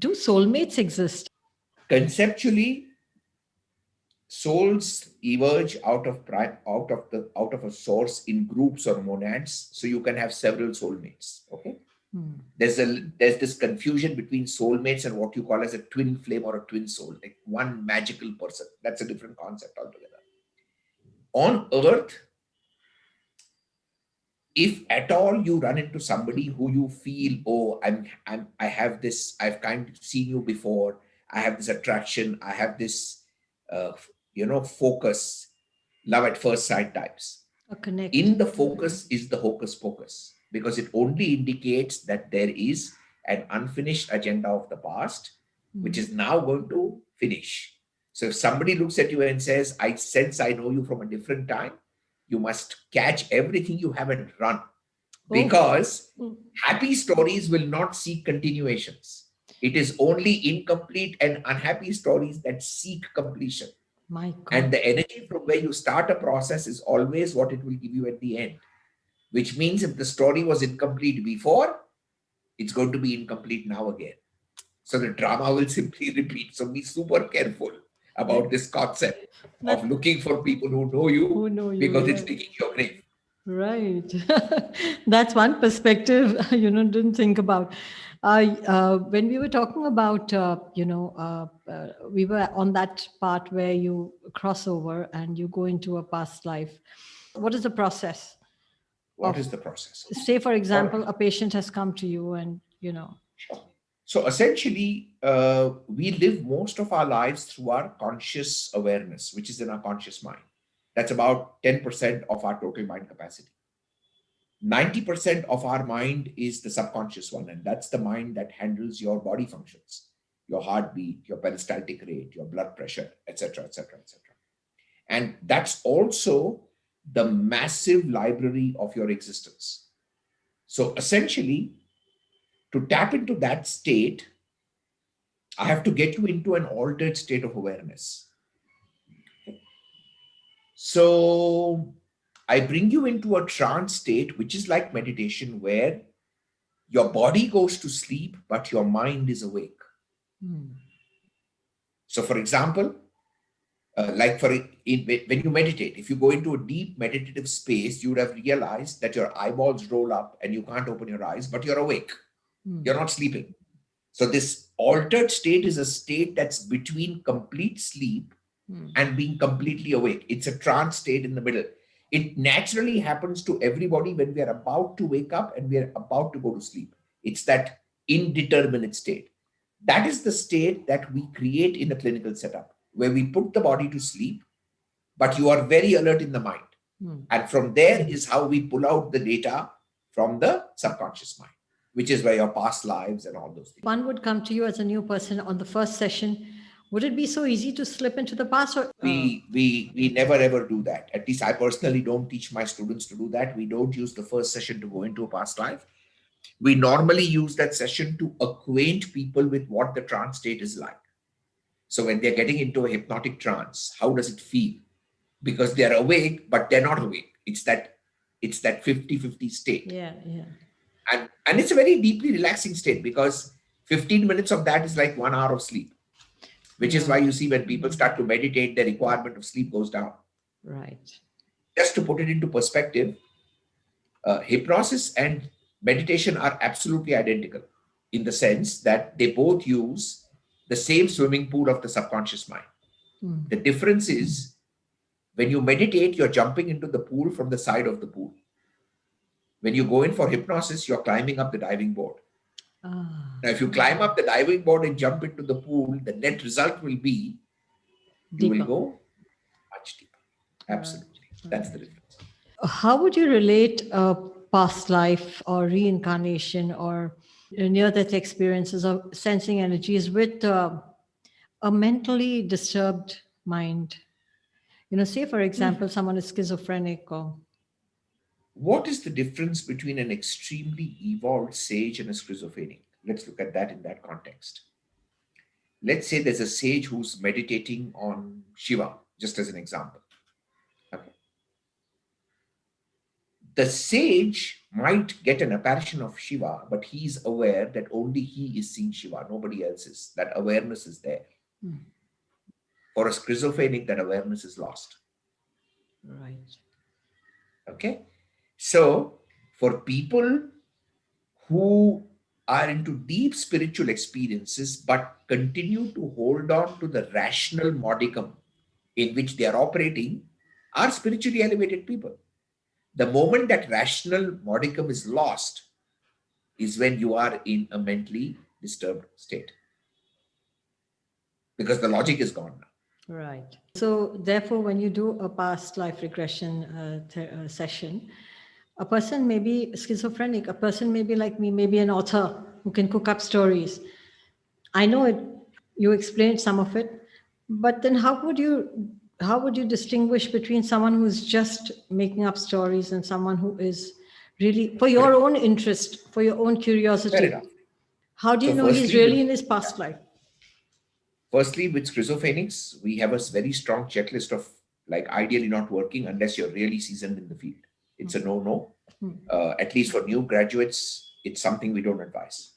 Do soulmates exist? Conceptually, souls emerge out of a source in groups or monads, so you can have several soulmates. Okay. There's this confusion between soulmates and what you call as a twin flame or a twin soul, like one magical person. That's a different concept altogether. On earth, if at all you run into somebody who you feel, oh, I have this, I've kind of seen you before, I have this attraction, I have this uh, focus, love at first sight types. A connect. In the focus is the hocus pocus, because it only indicates that there is an unfinished agenda of the past, which is now going to finish. So if somebody looks at you and says, I sense I know you from a different time, you must catch everything you haven't run, because happy stories will not seek continuations. It is only incomplete and unhappy stories that seek completion. My God. And the energy from where you start a process is always what it will give you at the end, which means if the story was incomplete before, it's going to be incomplete now again. So the drama will simply repeat. So be super careful about this concept of looking for people who know you, because it's digging your grave. Right. That's one perspective, didn't think about. When we were talking about, we were on that part where you cross over and you go into a past life. What is the process? What is the process? Say, for example, a patient has come to you and, Sure. So essentially, we live most of our lives through our conscious awareness, which is in our conscious mind. That's about 10% of our total mind capacity. 90% of our mind is the subconscious one, and that's the mind that handles your body functions, your heartbeat, your peristaltic rate, your blood pressure, etc., etc., etc. And that's also the massive library of your existence. So essentially, to tap into that state, I have to get you into an altered state of awareness. So I bring you into a trance state, which is like meditation, where your body goes to sleep, but your mind is awake. So, for example, when you meditate, if you go into a deep meditative space, you would have realized that your eyeballs roll up and you can't open your eyes, but you're awake. You're not sleeping. So this altered state is a state that's between complete sleep and being completely awake. It's a trance state in the middle. It naturally happens to everybody when we are about to wake up and we are about to go to sleep. It's that indeterminate state. That is the state that we create in a clinical setup, where we put the body to sleep, but you are very alert in the mind. And from there is how we pull out the data from the subconscious mind, which is where your past lives and all those things. One would come to you as a new person on the first session. Would it be so easy to slip into the past? Or, we never ever do that. At least I personally don't teach my students to do that. We don't use the first session to go into a past life. We normally use that session to acquaint people with what the trance state is like. So when they're getting into a hypnotic trance, how does it feel? Because they're awake, but they're not awake. It's that 50-50 state. Yeah. And it's a very deeply relaxing state, because 15 minutes of that is like 1 hour of sleep, which is why you see when people start to meditate, their requirement of sleep goes down. Right. Just to put it into perspective, hypnosis and meditation are absolutely identical in the sense that they both use the same swimming pool of the subconscious mind. The difference is, when you meditate, you're jumping into the pool from the side of the pool. When you go in for hypnosis, you're climbing up the diving board. Now, if you climb up the diving board and jump into the pool, the net result will be you will go much deeper. Absolutely. That's the difference. How would you relate a past life or reincarnation or near-death experiences of sensing energies with a mentally disturbed mind? Say, for example, someone is schizophrenic or... What is the difference between an extremely evolved sage and a schizophrenic? Let's look at that in that context. Let's say there's a sage who's meditating on Shiva, just as an example. Okay. The sage might get an apparition of Shiva, but he's aware that only he is seeing Shiva, nobody else is. That awareness is there. For a schizophrenic, that awareness is lost. Right. Okay? So, for people who are into deep spiritual experiences but continue to hold on to the rational modicum in which they are operating, are spiritually elevated people. The moment that rational modicum is lost is when you are in a mentally disturbed state, because the logic is gone now. Right. So, therefore, when you do a past life regression session, a person may be schizophrenic, a person may be like me, maybe an author who can cook up stories. I know it, you explained some of it, but then how would you distinguish between someone who's just making up stories and someone who is really for your own interest, for your own Fair curiosity? enough. How do you So, know he's really in his past life? firstly, with schizophrenics, we have a very strong checklist of, like, ideally not working unless you're really seasoned in the field. It's a no-no. At least for new graduates, it's something we don't advise,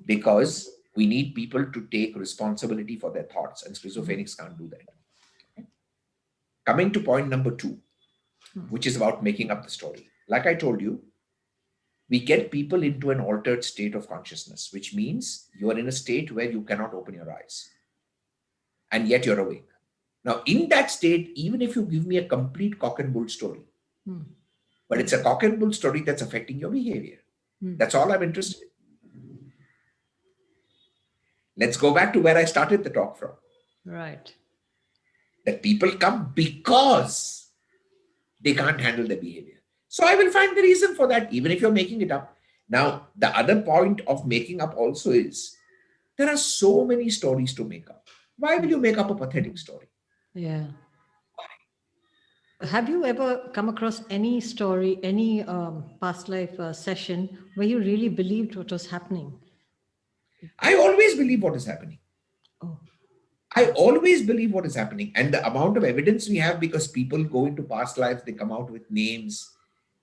because we need people to take responsibility for their thoughts, and schizophrenics can't do that. Coming to point number 2, which is about making up the story. Like I told you, we get people into an altered state of consciousness, which means you are in a state where you cannot open your eyes, and yet you're awake. Now, in that state, even if you give me a complete cock and bull story, but it's a cock and bull story that's affecting your behavior, that's all I'm interested in. Let's go back to where I started the talk from. Right. That people come because they can't handle their behavior. So I will find the reason for that, even if you're making it up. Now, the other point of making up also is there are so many stories to make up. Why will you make up a pathetic story? Yeah. Have you ever come across any story, any past life session where you really believed what was happening? I always believe what is happening. Oh, I always believe what is happening. And the amount of evidence we have, because people go into past lives, they come out with names,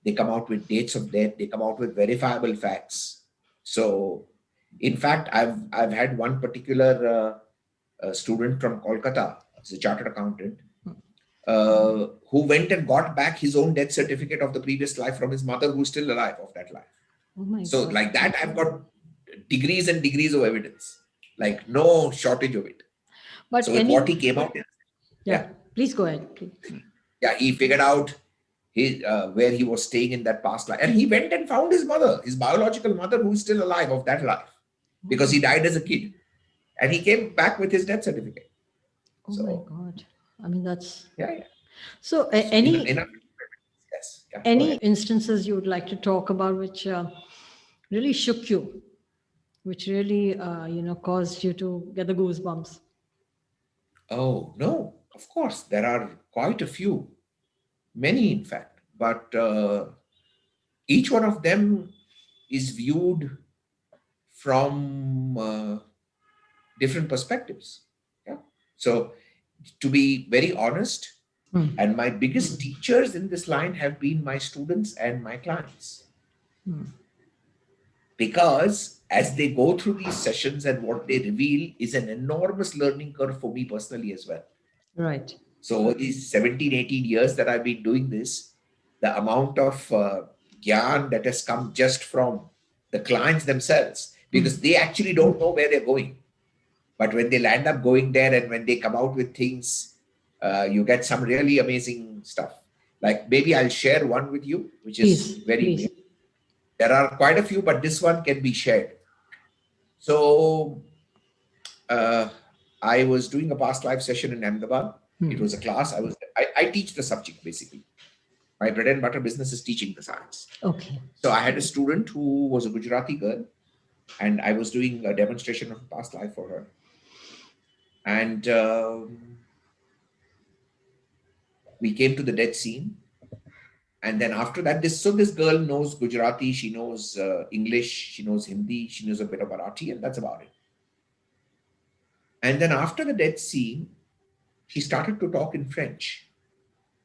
they come out with dates of death, they come out with verifiable facts. So, in fact, I've had one particular student from Kolkata, he's a chartered accountant, who went and got back his own death certificate of the previous life from his mother, who's still alive, of that life. oh my So, God. like that, I've got degrees and degrees of evidence, like no shortage of it. But So with what he came out, yeah, please go ahead. Please. yeah, he figured out his where he was staying in that past life, and he went and found his mother, his biological mother, who is still alive, of that life, because he died as a kid, and he came back with his death certificate. Oh So, my God. I mean, that's yeah. so. Yes, yeah, Any instances you would like to talk about which really shook you, which really caused you to get the goosebumps? Oh no, of course there are quite a few, many in fact, but each one of them is viewed from different perspectives. Yeah. So, to be very honest, and my biggest teachers in this line have been my students and my clients. Because as they go through these sessions, and what they reveal is an enormous learning curve for me personally as well. Right. So, over these 17, 18 years that I've been doing this, the amount of gyan that has come just from the clients themselves, because they actually don't know where they're going. But when they land up going there, and when they come out with things, you get some really amazing stuff. Like, maybe I'll share one with you, which is very Please. new. There are quite a few, but this one can be shared. So, I was doing a past life session in Ahmedabad. It was a class. I teach the subject basically. My bread and butter business is teaching the science. Okay. So I had a student who was a Gujarati girl, and I was doing a demonstration of past life for her. And we came to the death scene. And then after that, this girl knows Gujarati, she knows English, she knows Hindi, she knows a bit of Marathi, and that's about it. And then after the death scene, she started to talk in French.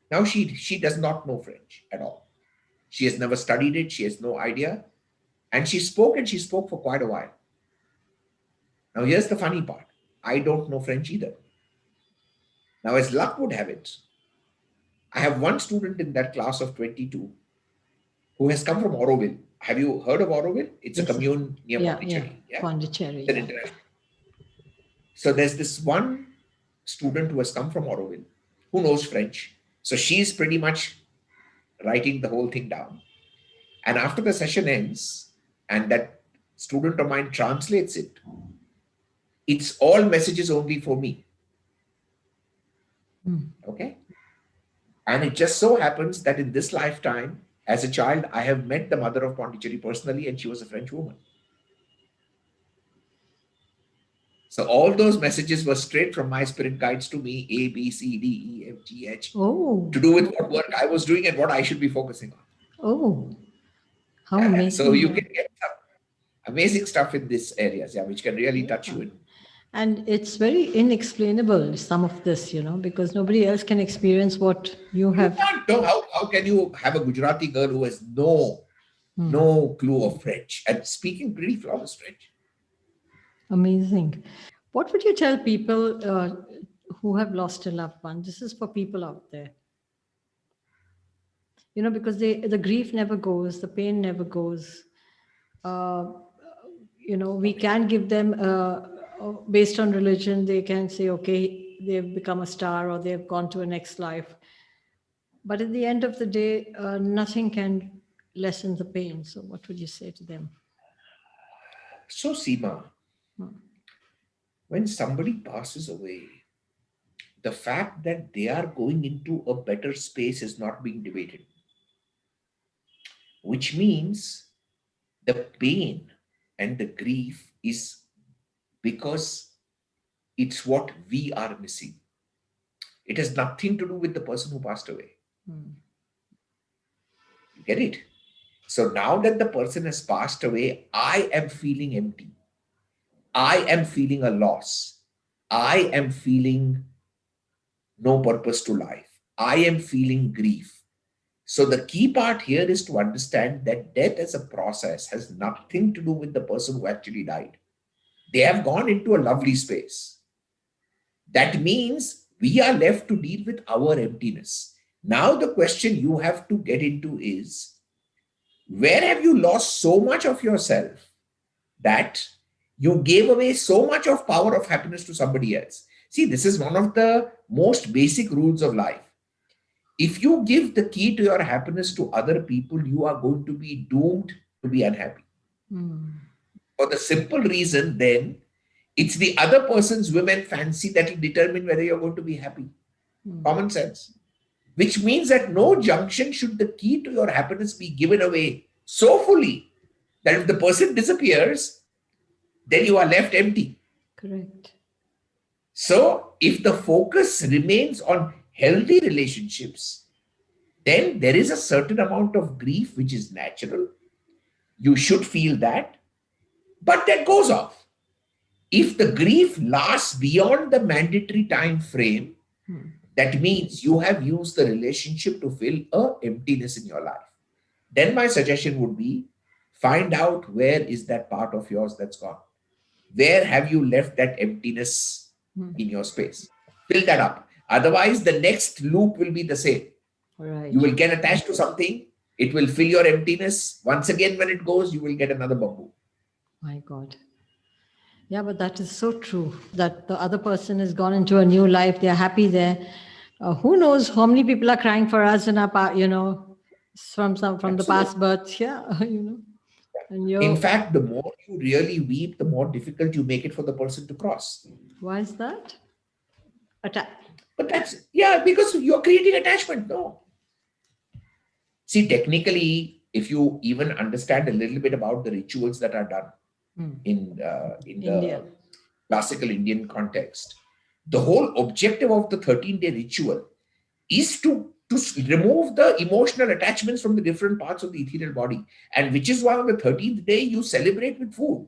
Now she does not know French at all. She has never studied it. She has no idea. And she spoke for quite a while. Now, here's the funny part. I don't know French either. Now, as luck would have it, I have one student in that class of 22 who has come from Auroville. Have you heard of Auroville? It's a Yes. commune near Yeah, Pondicherry. Yeah. Pondicherry. It's an international. So there's this one student who has come from Auroville who knows French. So she's pretty much writing the whole thing down. And after the session ends, and that student of mine translates it, it's all messages only for me. Okay. And it just so happens that in this lifetime, as a child, I have met the mother of Pondicherry personally, and she was a French woman. So all those messages were straight from my spirit guides to me, A, B, C, D, E, F, G, H, to do with what work I was doing and what I should be focusing on. Oh, how amazing. So you can get some amazing stuff in these areas, which can really touch you. And it's very inexplainable, some of this, because nobody else can experience what you have. You can't know. How can you have a Gujarati girl who has no clue of French and speaking pretty flawless French? Amazing. What would you tell people who have lost a loved one? This is for people out there. Because the grief never goes, the pain never goes. We can give them, based on religion, they can say, okay, they've become a star or they've gone to a next life. But at the end of the day, nothing can lessen the pain. So what would you say to them? So, Seema, when somebody passes away, the fact that they are going into a better space is not being debated, which means the pain and the grief is because it's what we are missing. It has nothing to do with the person who passed away. You get it? So now that the person has passed away, I am feeling empty. I am feeling a loss. I am feeling no purpose to life. I am feeling grief. So the key part here is to understand that death as a process has nothing to do with the person who actually died. They have gone into a lovely space. That means we are left to deal with our emptiness. Now the question you have to get into is, where have you lost so much of yourself that you gave away so much of power of happiness to somebody else? See, this is one of the most basic rules of life. If you give the key to your happiness to other people, you are going to be doomed to be unhappy. For the simple reason, then, it's the other person's women fancy that will determine whether you're going to be happy. Common sense. Which means at no junction should the key to your happiness be given away so fully that if the person disappears, then you are left empty. Correct. So if the focus remains on healthy relationships, then there is a certain amount of grief which is natural. You should feel that, but that goes off. If the grief lasts beyond the mandatory time frame, that means you have used the relationship to fill an emptiness in your life. Then my suggestion would be, find out where is that part of yours that's gone. Where have you left that emptiness in your space? Fill that up. Otherwise, the next loop will be the same. Right. You will get attached to something. It will fill your emptiness. Once again, when it goes, you will get another bamboo. My God. Yeah, but that is so true, that the other person has gone into a new life. They're happy there. Who knows how many people are crying for us in our, from the past births. Yeah, And in fact, the more you really weep, the more difficult you make it for the person to cross. Why is that? But that's, because you're creating attachment. No. See, technically, if you even understand a little bit about the rituals that are done in the classical Indian context, the whole objective of the 13-day ritual is to remove the emotional attachments from the different parts of the ethereal body. And which is why on the 13th day, you celebrate with food.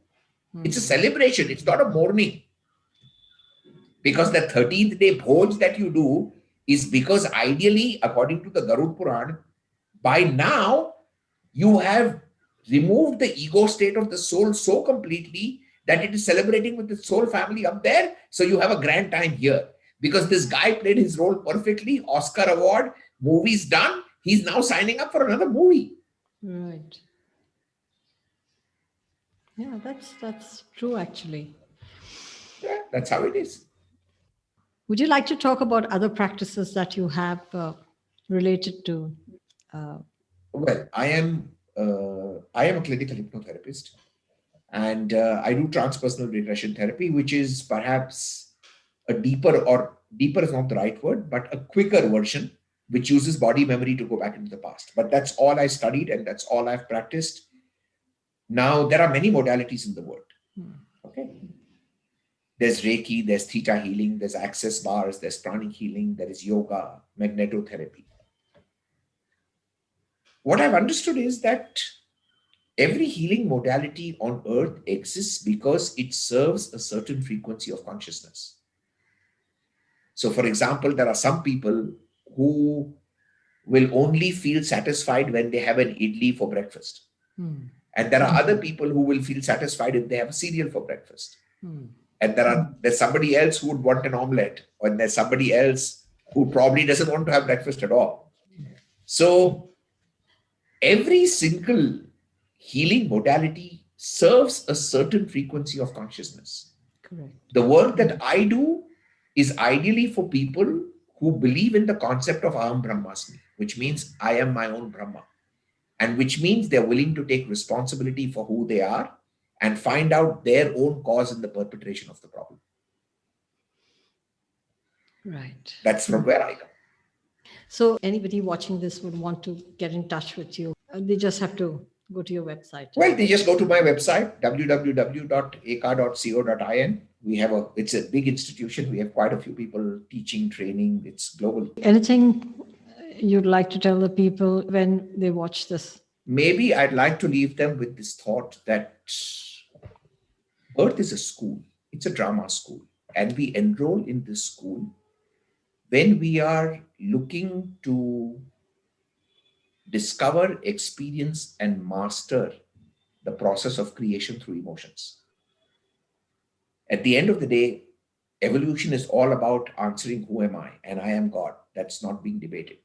It's a celebration. It's not a mourning. Because the 13th day bhoj that you do is because ideally, according to the Garud Puran, by now, You have removed the ego state of the soul so completely that it is celebrating with the soul family up there. So you have a grand time here because this guy played his role perfectly. Oscar award, movie's done. He's now signing up for another movie. Right. Yeah, that's true actually. Yeah, that's how it is. Would you like to talk about other practices that you have related to? Uh, Well, I am a clinical hypnotherapist, and I do transpersonal regression therapy, which is perhaps a deeper is not the right word, but a quicker version, which uses body memory to go back into the past. But that's all I studied, and that's all I've practiced. Now there are many modalities in the world. Okay, there's Reiki, there's Theta healing, there's access bars, there's pranic healing, there is yoga, magnetotherapy. What I've understood is that every healing modality on earth exists because it serves a certain frequency of consciousness. So, for example, there are some people who will only feel satisfied when they have an idli for breakfast. And there are other people who will feel satisfied if they have a cereal for breakfast. And there's somebody else who would want an omelette, or there's somebody else who probably doesn't want to have breakfast at all. So every single healing modality serves a certain frequency of consciousness. correct. The work that I do is ideally for people who believe in the concept of Aham Brahmasmi, which means I am my own Brahma, and which means they're willing to take responsibility for who they are and find out their own cause in the perpetration of the problem. Right. That's from where I come. So anybody watching this would want to get in touch with you. They just have to go to your website. Well, they just go to my website, www.eka.co.in. It's a big institution. We have quite a few people teaching, training. It's global. Anything you'd like to tell the people when they watch this? Maybe I'd like to leave them with this thought that Earth is a school. It's a drama school. And we enroll in this school when we are looking to discover, experience, and master the process of creation through emotions. At the end of the day, evolution is all about answering who am I, and I am God. That's not being debated.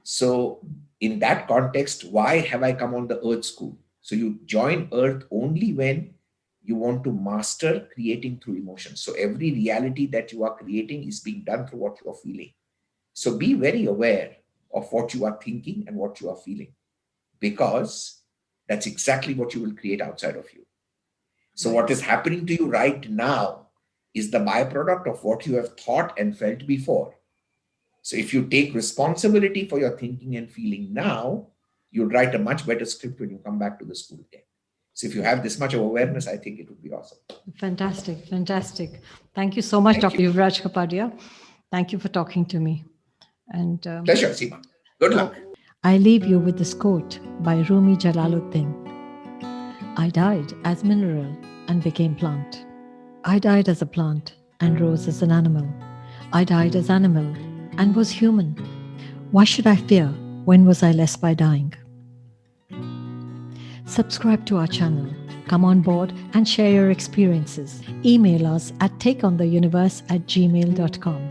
So in that context, why have I come on the Earth school? So you join Earth only when you want to master creating through emotions. So every reality that you are creating is being done through what you are feeling. So be very aware of what you are thinking and what you are feeling, because that's exactly what you will create outside of you. So what is happening to you right now is the byproduct of what you have thought and felt before. So if you take responsibility for your thinking and feeling now, you'll write a much better script when you come back to the school again. So if you have this much of awareness, I think it would be awesome. Fantastic, fantastic. Thank you so much, Dr. Yuvraj Kapadia. Thank you for talking to me. And pleasure, Seema. Good luck. I leave you with this quote by Rumi Jalaluddin. I died as mineral and became plant. I died as a plant and rose as an animal. I died as animal and was human. Why should I fear? When was I less by dying? Subscribe to our channel, come on board and share your experiences. Email us at takeontheuniverse@gmail.com.